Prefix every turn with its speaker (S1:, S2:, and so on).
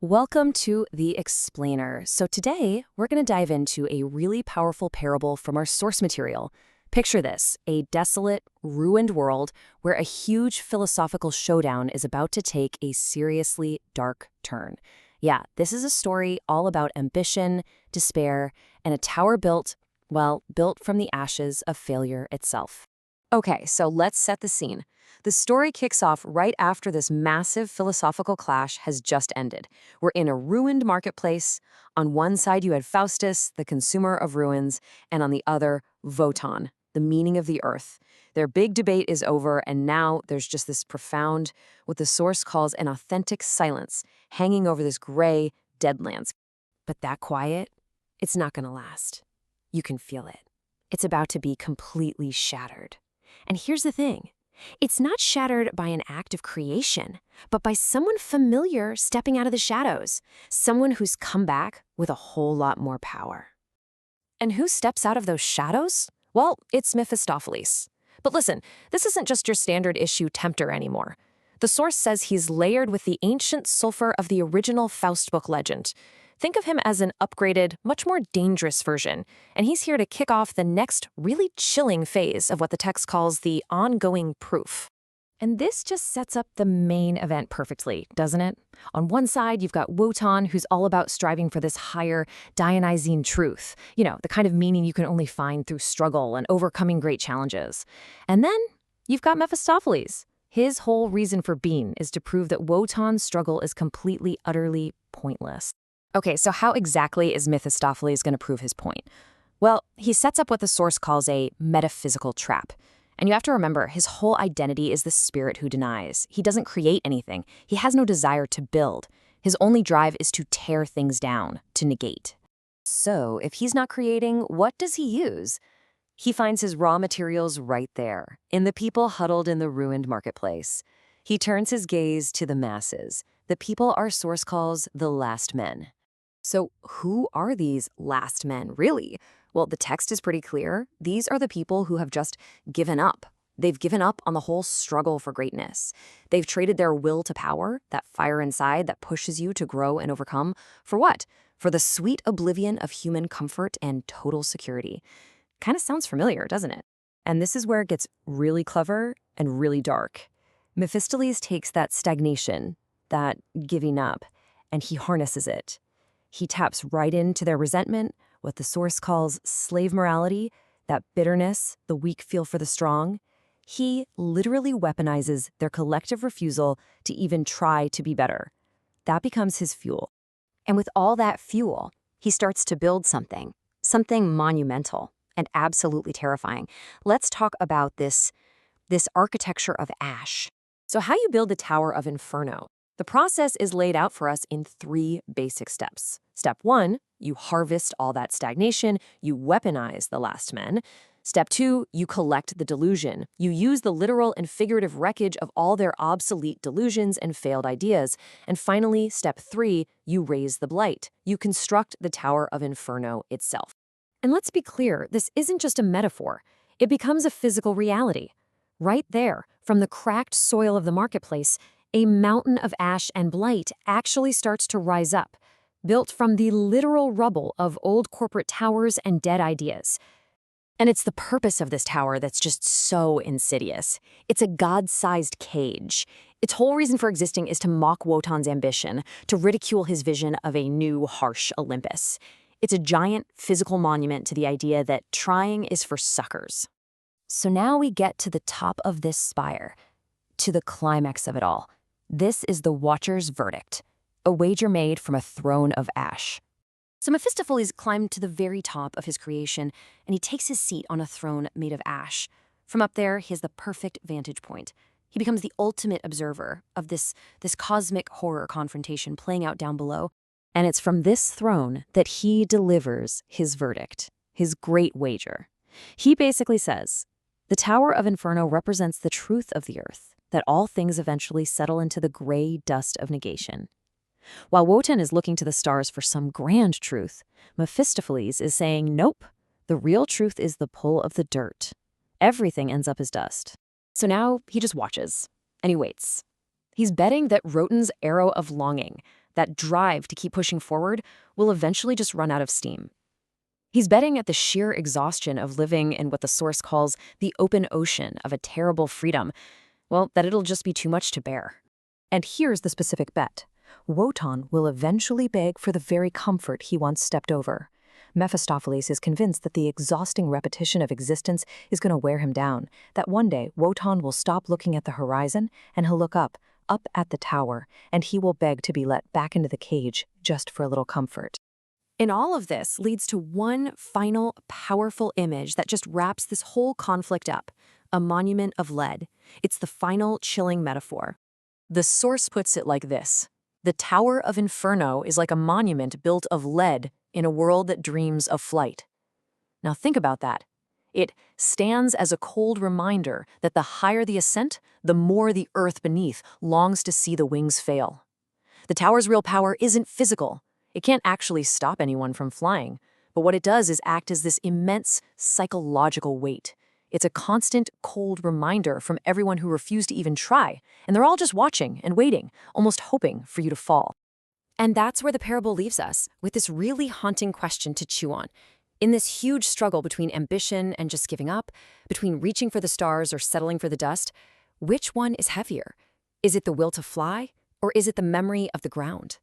S1: Welcome to The Explainer. So today, we're going to dive into a really powerful parable from our source material. Picture this, a desolate, ruined world where a huge philosophical showdown is about to take a seriously dark turn. Yeah, this is a story all about ambition, despair, and a tower built from the ashes of failure itself. Okay, so let's set the scene. The story kicks off right after this massive philosophical clash has just ended. We're in a ruined marketplace. On one side, you had Faustus, the consumer of ruins, and on the other, Wotan, the meaning of the earth. Their big debate is over, and now there's just this profound, what the source calls an authentic silence, hanging over this gray, dead landscape. But that quiet, it's not going to last. You can feel it. It's about to be completely shattered. And here's the thing. It's not shattered by an act of creation, but by someone familiar stepping out of the shadows, someone who's come back with a whole lot more power. And who steps out of those shadows? Well, it's Mephistopheles. But listen, this isn't just your standard issue tempter anymore. The source says he's layered with the ancient sulfur of the original Faust book legend. Think of him as an upgraded, much more dangerous version, and he's here to kick off the next really chilling phase of what the text calls the ongoing proof. And this just sets up the main event perfectly, doesn't it? On one side, you've got Wotan, who's all about striving for this higher Dionysian truth, the kind of meaning you can only find through struggle and overcoming great challenges. And then you've got Mephistopheles. His whole reason for being is to prove that Wotan's struggle is completely, utterly pointless. Okay, so how exactly is Mephistopheles going to prove his point? Well, he sets up what the source calls a metaphysical trap. And you have to remember, his whole identity is the spirit who denies. He doesn't create anything. He has no desire to build. His only drive is to tear things down, to negate. So, if he's not creating, what does he use? He finds his raw materials right there, in the people huddled in the ruined marketplace. He turns his gaze to the masses, the people our source calls the last men. So who are these last men, really? Well, the text is pretty clear. These are the people who have just given up. They've given up on the whole struggle for greatness. They've traded their will to power, that fire inside that pushes you to grow and overcome, for what? For the sweet oblivion of human comfort and total security. Kind of sounds familiar, doesn't it? And this is where it gets really clever and really dark. Mephistopheles takes that stagnation, that giving up, and he harnesses it. He taps right into their resentment, what the source calls slave morality, that bitterness the weak feel for the strong. He literally weaponizes their collective refusal to even try to be better. That becomes his fuel. And with all that fuel, he starts to build something monumental and absolutely terrifying. Let's talk about this architecture of ash. So how you build the Tower of Inferno. The process is laid out for us in 3 basic steps. Step 1, you harvest all that stagnation, you weaponize the last men. Step 2, you collect the delusion. You use the literal and figurative wreckage of all their obsolete delusions and failed ideas. And finally, step 3, you raise the blight. You construct the Tower of Inferno itself. And let's be clear, this isn't just a metaphor. It becomes a physical reality. Right there, from the cracked soil of the marketplace, a mountain of ash and blight actually starts to rise up, built from the literal rubble of old corporate towers and dead ideas. And it's the purpose of this tower that's just so insidious. It's a God-sized cage. Its whole reason for existing is to mock Wotan's ambition, to ridicule his vision of a new, harsh Olympus. It's a giant physical monument to the idea that trying is for suckers. So now we get to the top of this spire, to the climax of it all. This is the Watcher's verdict, a wager made from a throne of ash. So Mephistopheles climbed to the very top of his creation, and he takes his seat on a throne made of ash. From up there, he has the perfect vantage point. He becomes the ultimate observer of this cosmic horror confrontation playing out down below. And it's from this throne that he delivers his verdict, his great wager. He basically says, the Tower of Inferno represents the truth of the earth, that all things eventually settle into the gray dust of negation. While Wotan is looking to the stars for some grand truth, Mephistopheles is saying, nope, the real truth is the pull of the dirt. Everything ends up as dust. So now he just watches, and he waits. He's betting that Wotan's arrow of longing, that drive to keep pushing forward, will eventually just run out of steam. He's betting at the sheer exhaustion of living in what the source calls the open ocean of a terrible freedom, well, that it'll just be too much to bear. And here's the specific bet. Wotan will eventually beg for the very comfort he once stepped over. Mephistopheles is convinced that the exhausting repetition of existence is going to wear him down, that one day Wotan will stop looking at the horizon and he'll look up at the tower, and he will beg to be let back into the cage just for a little comfort. And all of this leads to one final, powerful image that just wraps this whole conflict up, a monument of lead. It's the final chilling metaphor. The source puts it like this. The Tower of Inferno is like a monument built of lead in a world that dreams of flight. Now think about that. It stands as a cold reminder that the higher the ascent, the more the earth beneath longs to see the wings fail. The tower's real power isn't physical. It can't actually stop anyone from flying, but what it does is act as this immense psychological weight. It's a constant, cold reminder from everyone who refused to even try, and they're all just watching and waiting, almost hoping for you to fall. And that's where the parable leaves us, with this really haunting question to chew on. In this huge struggle between ambition and just giving up, between reaching for the stars or settling for the dust, which one is heavier? Is it the will to fly, or is it the memory of the ground?